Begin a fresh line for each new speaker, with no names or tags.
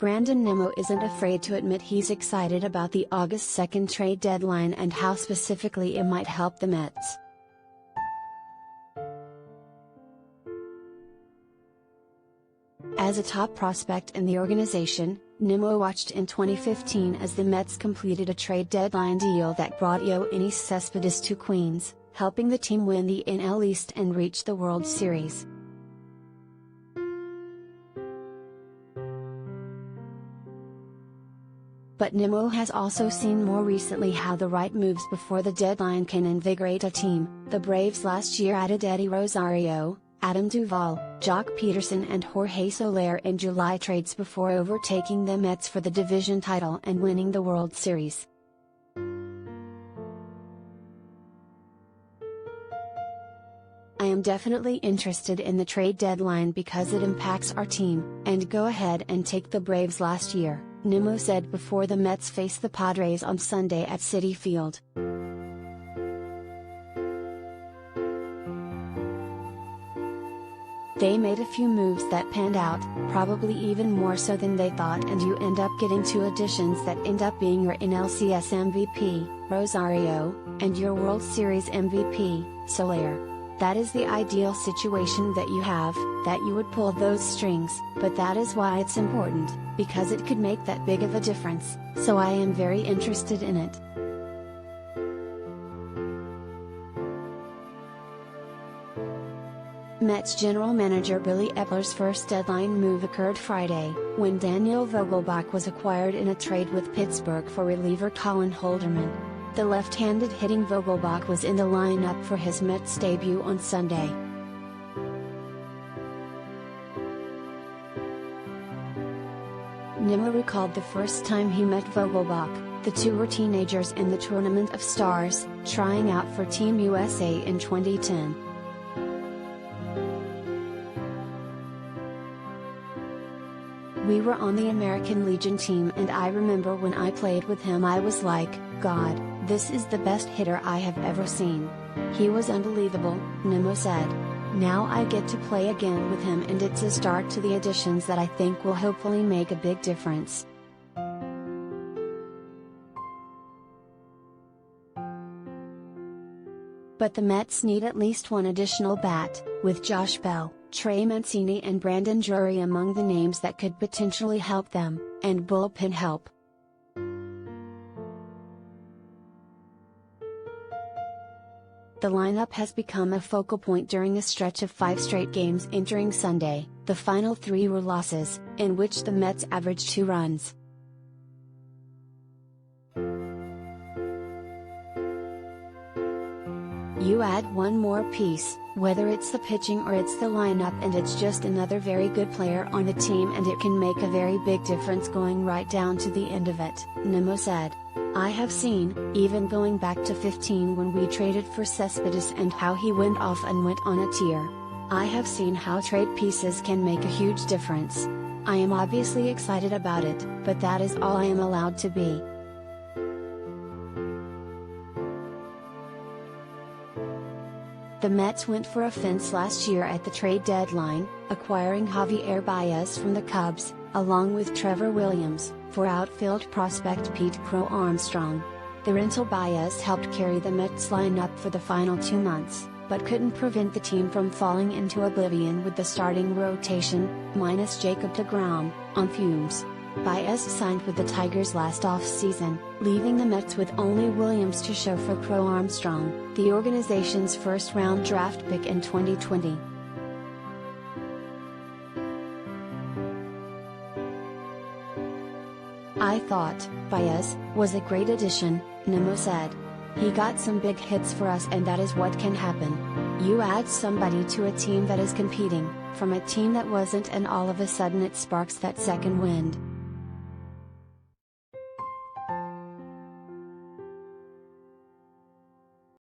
Brandon Nimmo isn't afraid to admit he's excited about the August 2nd trade deadline and how specifically it might help the Mets. As a top prospect in the organization, Nimmo watched in 2015 as the Mets completed a trade deadline deal that brought Yoenis Cespedes to Queens, helping the team win the NL East and reach the World Series. But Nimmo has also seen more recently how the right moves before the deadline can invigorate a team. The Braves last year added Eddie Rosario, Adam Duvall, Joc Pede and Jorge Soler in July trades before overtaking the Mets for the division title and winning the World Series. I am definitely interested in the trade deadline because it impacts our team, and go ahead and take the Braves last year, Nimmo said before the Mets face the Padres on Sunday at Citi Field. They made a few moves that panned out, probably even more so than they thought, and you end up getting two additions that end up being your NLCS MVP, Rosario, and your World Series MVP, Soler. That is the ideal situation that you have, that you would pull those strings, but that is why it's important, because it could make that big of a difference, so I am very interested in it. Mets general manager Billy Eppler's first deadline move occurred Friday, when Daniel Vogelbach was acquired in a trade with Pittsburgh for reliever Colin Holderman. The left-handed hitting Vogelbach was in the lineup for his Mets debut on Sunday. Nimmo recalled the first time he met Vogelbach. The two were teenagers in the Tournament of Stars, trying out for Team USA in 2010. We were on the American Legion team, and I remember when I played with him I was like, God, this is the best hitter I have ever seen. He was unbelievable, Nimmo said. Now I get to play again with him, and it's a start to the additions that I think will hopefully make a big difference. But the Mets need at least one additional bat, with Joc Pede, Trey Mancini and Brandon Drury among the names that could potentially help them, and bullpen help. The lineup has become a focal point during a stretch of 5 straight games entering Sunday. The final 3 were losses, in which the Mets averaged 2 runs. You add one more piece, whether it's the pitching or it's the lineup, and it's just another very good player on the team, and it can make a very big difference going right down to the end of it, Nimmo said. I have seen, even going back to 15 when we traded for Cespedes, and how he went off and went on a tear. I have seen how trade pieces can make a huge difference. I am obviously excited about it, but that is all I am allowed to be. The Mets went for offense last year at the trade deadline, acquiring Javier Baez from the Cubs, along with Trevor Williams, for outfield prospect Pete Crow Armstrong. The rental Baez helped carry the Mets lineup for the final 2 months, but couldn't prevent the team from falling into oblivion with the starting rotation, minus Jacob deGrom, on fumes. Baez signed with the Tigers last off-season, leaving the Mets with only Williams to show for Crow Armstrong, the organization's first-round draft pick in 2020. I thought Baez was a great addition, Nimmo said. He got some big hits for us, and that is what can happen. You add somebody to a team that is competing, from a team that wasn't, and all of a sudden it sparks that second wind.